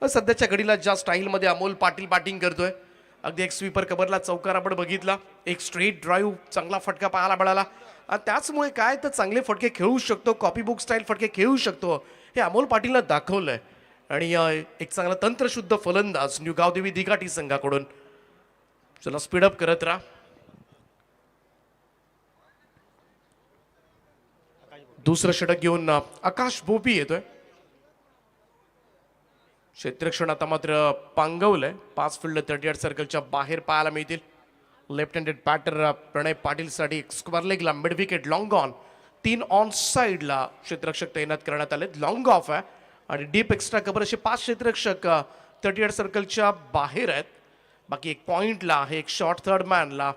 सध्याच्या घडीला ज्या स्टाईलमध्ये अमोल पाटील बॅटिंग करतोय, अगदी एक स्वीपर कव्हरला चौकार आपण बघितला, एक स्ट्रेट ड्राईव्ह चांगला फटका पाहायला मिळाला, आणि त्याचमुळे काय तर चांगले फटके खेळू शकतो, कॉपी बुक स्टाईल फटके खेळू शकतो हे अमोल पाटीलनं दाखवलंय. आणि एक चांगला तंत्रशुद्ध फलंदाज न्यू गावदेवी दिघाटी संघाकडून. चला स्पीडअप करत राहा. दुसरं षटक घेऊन आकाश भोपी येतोय. क्षेत्ररक्षण आता मात्र पांगवलंय. 5 फिल्ड 38 सर्कलच्या बाहेर पाहायला मिळतील. लेफ्ट हँडेड बॅटर प्रणय पाटीलसाठी स्क्वेअर लेगला mid wicket long on. 3 on साईडला क्षेत्ररक्षक तैनात करण्यात आले. लॉंग ऑफ आहे आणि डीप एक्स्ट्रा कव्हर असे 5 क्षेत्ररक्षक 38 सर्कलच्या बाहेर आहेत. बाकी एक पॉइंटला आहे, एक शॉर्ट थर्ड मॅनला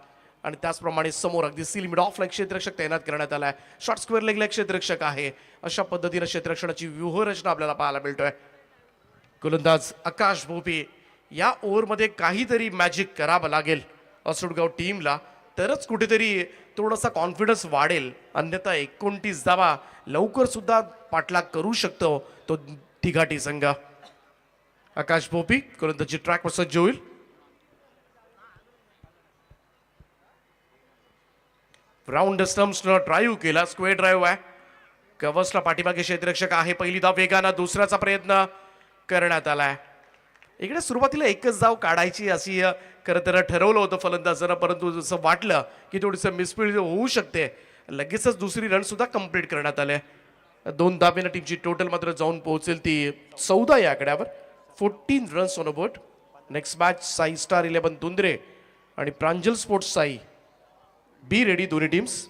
आणि त्याचप्रमाणे समोर अगदी सील मिड ऑफला एक क्षेत्ररक्षक तैनात करण्यात आलाय. शॉर्ट स्क्वेअर लेगला एक क्षेत्ररक्षक आहे. अशा पद्धतीने क्षेत्ररक्षणाची व्यूहरचना आपल्याला पाहायला मिळतोय. गोलंदाज आकाश भोपी या ओव्हरमध्ये काहीतरी मॅजिक करावं लागेल असुडगाव टीमला, तरच कुठेतरी थोडासा कॉन्फिडन्स वाढेल. अन्यथा 29 धावा लवकर सुद्धा पाठलाग करू शकतो तो दिघाटी संघ. आकाश भोपी गोलंदाजी ट्रॅकवर सज्ज होईल. राऊंड स्टम्प्सनं ड्राईव्ह केला. स्क्वेअर ड्राईव्ह आहे. कव्हर्सला पाठीमागे क्षेत्ररक्षक आहे. पहिली धाव वेगानं दुसऱ्याचा प्रयत्न करण्यात आलाय. इकडे सुरुवातीला एकच धाव काढायची अशी खरं तर ठरवलं होतं फलंदाजांना, परंतु जसं वाटलं की थोडीसं मिसफील्ड होऊ शकते, लगेचच दुसरी रन सुद्धा कंप्लीट करण्यात आले. 2 धावेनं टीमची टोटल मात्र जाऊन पोहोचेल ती 14 या आकड्यावर. 14 runs on a board. Next match Sai star 11 तुंद्रे आणि प्रांजल स्पोर्ट्स साई. बी रेडी दोन्ही टीम्स.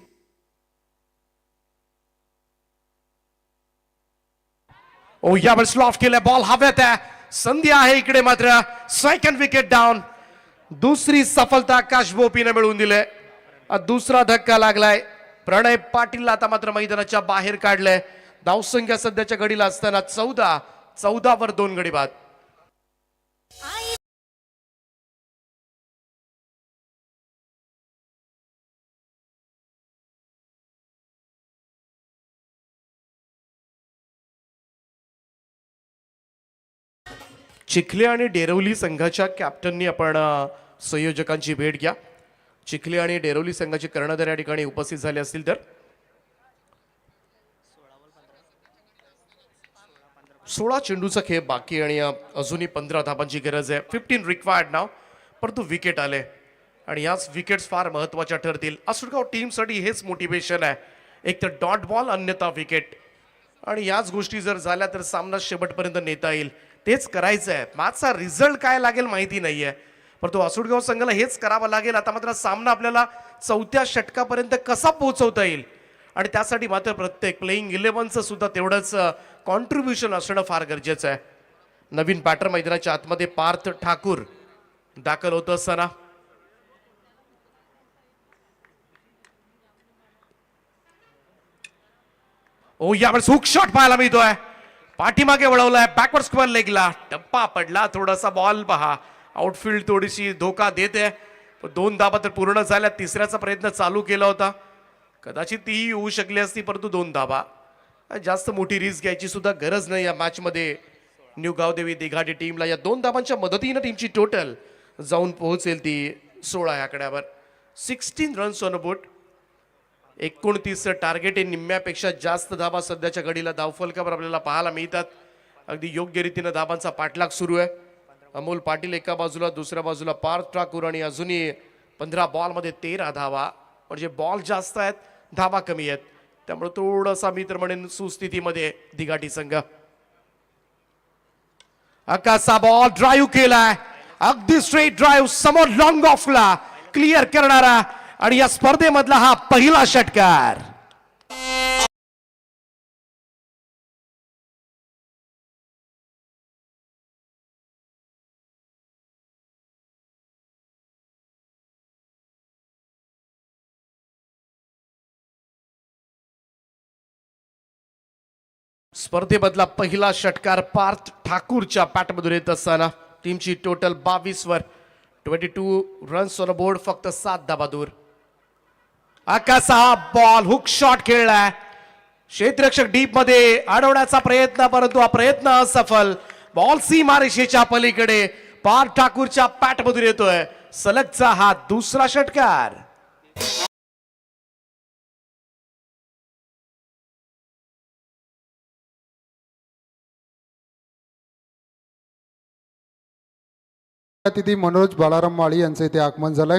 ओ यावर स्लॉफ केलाय. बॉल हवेत आहे. संधी आहे इकडे मात्र. Second wicket down. दुसरी सफलता आकाश भोपीने मिळवून दिले. दुसरा धक्का लागलाय. प्रणय पाटीलला आता मात्र मैदानाच्या बाहेर काढलंय. धावसंख्या सध्याच्या घडीला असताना 14 वर 2 गडी बाद. चिखले आणि डेरवली संघाच्या कॅप्टननी आपण संयोजकांची भेट घ्या. चिखले आणि डेरवली संघाचे कर्णधार या ठिकाणी उपस्थित झाले असतील तर 16 चेंडूचा खेळ बाकी आणि अजूनही 15 धाबांची गरज आहे. 15 रिक्वायर्ड नाव, परंतु विकेट आले आणि याच विकेट्स फार महत्वाच्या ठरतील. असुडगाव टीमसाठी हेच मोटिवेशन आहे. एक तर डॉट बॉल अन्यथा विकेट, आणि याच गोष्टी जर झाल्या तर सामना शेवटपर्यंत नेता येईल. तेच करायचं आहे. मॅचचा रिझल्ट काय लागेल माहिती नाहीये, परंतु असुडगाव संघाला हेच करावं लागेल. आता मात्र सामना आपल्याला 4थ्या षटकापर्यंत कसा पोहोचवता येईल आणि त्यासाठी मात्र प्रत्येक प्लेइंग 11चं सुद्धा तेवढंच कॉन्ट्रीब्युशन असणं फार गरजेचं आहे. नवीन बॅटर मैदानाच्या आतमध्ये पार्थ ठाकूर दाखल होत असताना यावेळेस हुक शॉट पाहायला मिळतोय. पाठीमागे वळवलाय. बॅकवर्ड स्क्वेअर लेगला टप्पा पडला. थोडासा बॉल पहा. आउटफील्ड थोडीशी धोका देते. 2 धाबा तर पूर्ण झाल्या. तिसऱ्याचा प्रयत्न चालू केला होता. कदाचित तीही येऊ शकली असती, परंतु 2 धाबा. जास्त मोठी रिस्क घ्यायची सुद्धा गरज नाही या मॅच मध्ये न्यू गावदेवी दिघाटी टीमला. या 2 धाबांच्या मदतीने टीमची टोटल जाऊन पोहोचेल ती 16 या आकड्यावर. 16 runs on a board. 29 target आहे. निम्म्यापेक्षा जास्त धाबा सध्याच्या घडीला धावफलकावर आपल्याला पाहायला मिळतात. अगदी योग्य रीतीने धाबांचा पाठलाग सुरू आहे. अमोल पाटील एका बाजूला, दुसऱ्या बाजूला पार्थ ठाकूर आणि अजूनही 15 बॉलमध्ये 13 धावा. म्हणजे बॉल जास्त आहेत, धावा कमी आहेत, त्यामुळे थोडासा मी तर म्हणेन सुस्थितीमध्ये दिघाटी संघ. आकाशचा बॉल ड्राईव्ह केलाय. अगदी स्ट्रेट ड्राईव्ह समोर लॉंग ऑफला क्लिअर करणारा आणि या स्पर्धेमधला हा पहिला षटकार. स्पर्धेमधला पहिला षटकार पार्थ ठाकूरच्या पॅटमधून येत असताना टीमची टोटल 22 वर. 22 रन्स ऑन बोर्ड. फक्त 7 धाबा दूर. आकाशचा हा बॉल हुक शॉट खेळलाय. क्षेत्ररक्षक डीप मध्ये अडवण्याचा प्रयत्न, परंतु हा प्रयत्न असफल. बॉल सीमारेषेच्या पलीकडे पार्थ ठाकूरच्या पॅटमधून येतोय. सलगचा हा दुसरा षटकार. अतिथी मनोज बाळाराम माळी यांचं इथे आगमन झालंय.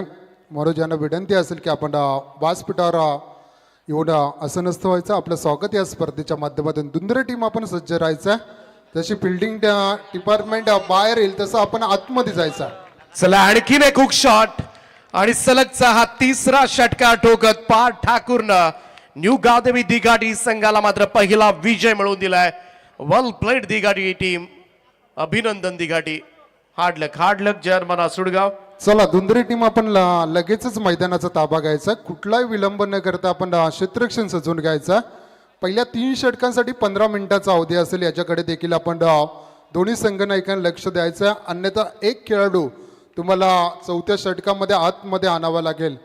मनोज यांना विनंती असेल की आपण व्यासपीठावर येऊन आसनस्थ व्हायचं. आपलं स्वागत या स्पर्धेच्या माध्यमातून. दुंदरे टीम आपण सज्ज राहायचं. जशी फिल्डिंग डिपार्टमेंट बाहेर येईल तसं आपण आतमध्ये जायचं. चला आणखीन एक हुक शॉट आणि सलगचा हा तिसरा षटकार ठोकत पार ठाकूरनं न्यू गावदेवी दिघाटी संघाला मात्र पहिला विजय मिळवून दिलाय. वेल प्लेड दिघाटी टीम. अभिनंदन दिघाटी. हार्ड लक जर्मन सुडगाव. चला दुंदरी टीम आपण लगेचच मैदानाचा ताबा घ्यायचा. कुठलाही विलंब न करता आपण क्षेत्ररक्षण सजवून घ्यायचा. पहिल्या 3 षटकांसाठी 15 मिनिटाचा अवधी असेल. याच्याकडे देखील आपण दोन्ही संघनायकांना लक्ष द्यायचं. अन्यथा एक खेळाडू तुम्हाला 4थ्या षटकामध्ये आतमध्ये आणावा लागेल.